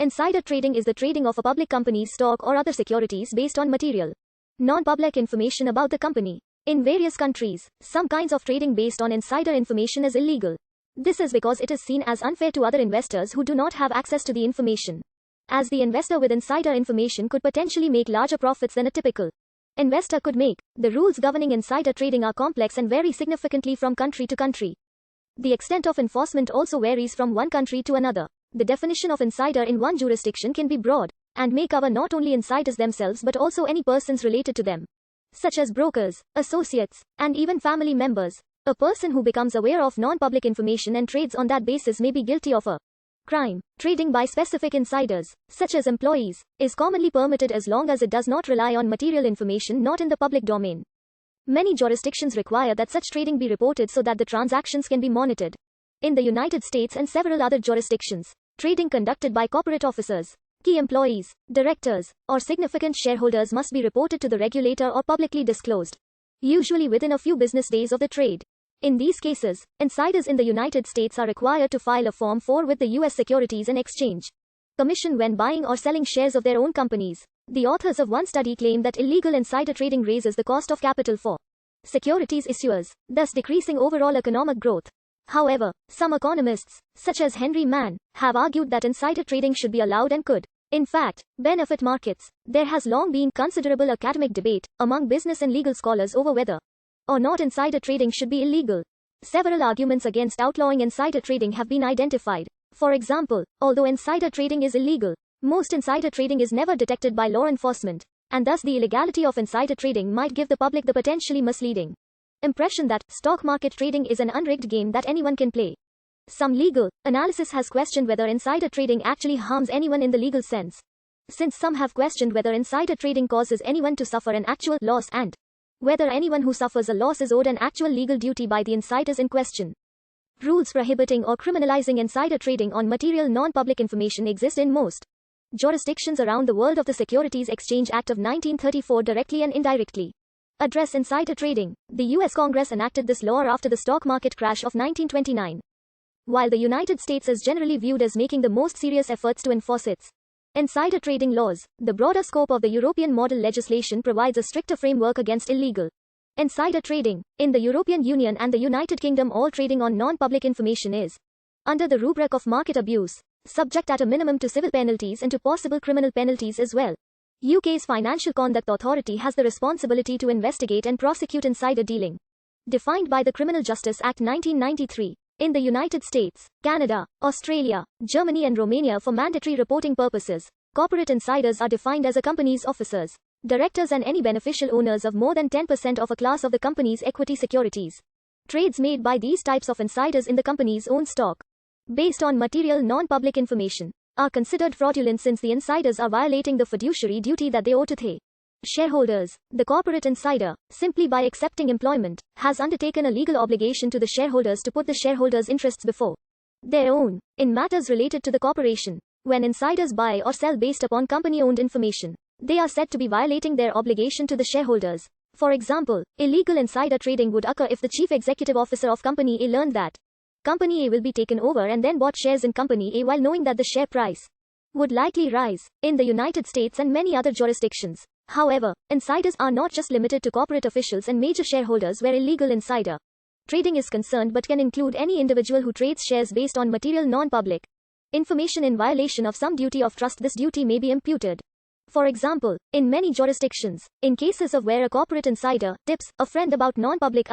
Insider trading is the trading of a public company's stock or other securities based on material, non-public information about the company. In various countries, some kinds of trading based on insider information is illegal. This is because it is seen as unfair to other investors who do not have access to the information, as the investor with insider information could potentially make larger profits than a typical investor could make. The rules governing insider trading are complex and vary significantly from country to country. The extent of enforcement also varies from one country to another. The definition of insider in one jurisdiction can be broad and may cover not only insiders themselves but also any persons related to them, such as brokers, associates, and even family members. A person who becomes aware of non-public information and trades on that basis may be guilty of a crime. Trading by specific insiders, such as employees, is commonly permitted as long as it does not rely on material information not in the public domain. Many jurisdictions require that such trading be reported so that the transactions can be monitored. In the United States and several other jurisdictions, trading conducted by corporate officers, key employees, directors, or significant shareholders must be reported to the regulator or publicly disclosed, usually within a few business days of the trade. In these cases, insiders in the United States are required to file a Form 4 with the U.S. Securities and Exchange Commission when buying or selling shares of their own companies. The authors of one study claim that illegal insider trading raises the cost of capital for securities issuers, thus decreasing overall economic growth. However, some economists, such as Henry Mann, have argued that insider trading should be allowed and could, in fact, benefit markets. There has long been considerable academic debate among business and legal scholars over whether or not insider trading should be illegal. Several arguments against outlawing insider trading have been identified. For example, although insider trading is illegal, most insider trading is never detected by law enforcement, and thus the illegality of insider trading might give the public the potentially misleading impression that stock market trading is an unrigged game that anyone can play. Some legal analysis has questioned whether insider trading actually harms anyone in the legal sense, since some have questioned whether insider trading causes anyone to suffer an actual loss and whether anyone who suffers a loss is owed an actual legal duty by the insiders in question. Rules prohibiting or criminalizing insider trading on material non-public information exist in most jurisdictions around the world. Of the Securities Exchange Act of 1934 directly and indirectly address insider trading. The U.S. Congress enacted this law after the stock market crash of 1929. While the United States is generally viewed as making the most serious efforts to enforce its insider trading laws, the broader scope of the European model legislation provides a stricter framework against illegal insider trading. In the European Union and the United Kingdom, all trading on non-public information is, under the rubric of market abuse, subject at a minimum to civil penalties and to possible criminal penalties as well. UK's Financial Conduct Authority has the responsibility to investigate and prosecute insider dealing, defined by the Criminal Justice Act 1993. In the United States, Canada, Australia, Germany and Romania, for mandatory reporting purposes, corporate insiders are defined as a company's officers, directors and any beneficial owners of more than 10% of a class of the company's equity securities. Trades made by these types of insiders in the company's own stock, based on material non-public information, are considered fraudulent since the insiders are violating the fiduciary duty that they owe to the shareholders. The corporate insider, simply by accepting employment, has undertaken a legal obligation to the shareholders to put the shareholders' interests before their own in matters related to the corporation. When insiders buy or sell based upon company-owned information, they are said to be violating their obligation to the shareholders. For example, illegal insider trading would occur if the chief executive officer of Company A learned that Company A will be taken over and then bought shares in Company A while knowing that the share price would likely rise. In the United States and many other jurisdictions, however, insiders are not just limited to corporate officials and major shareholders where illegal insider trading is concerned, but can include any individual who trades shares based on material non-public information in violation of some duty of trust. This duty may be imputed. For example, in many jurisdictions, in cases of where a corporate insider tips a friend about non-public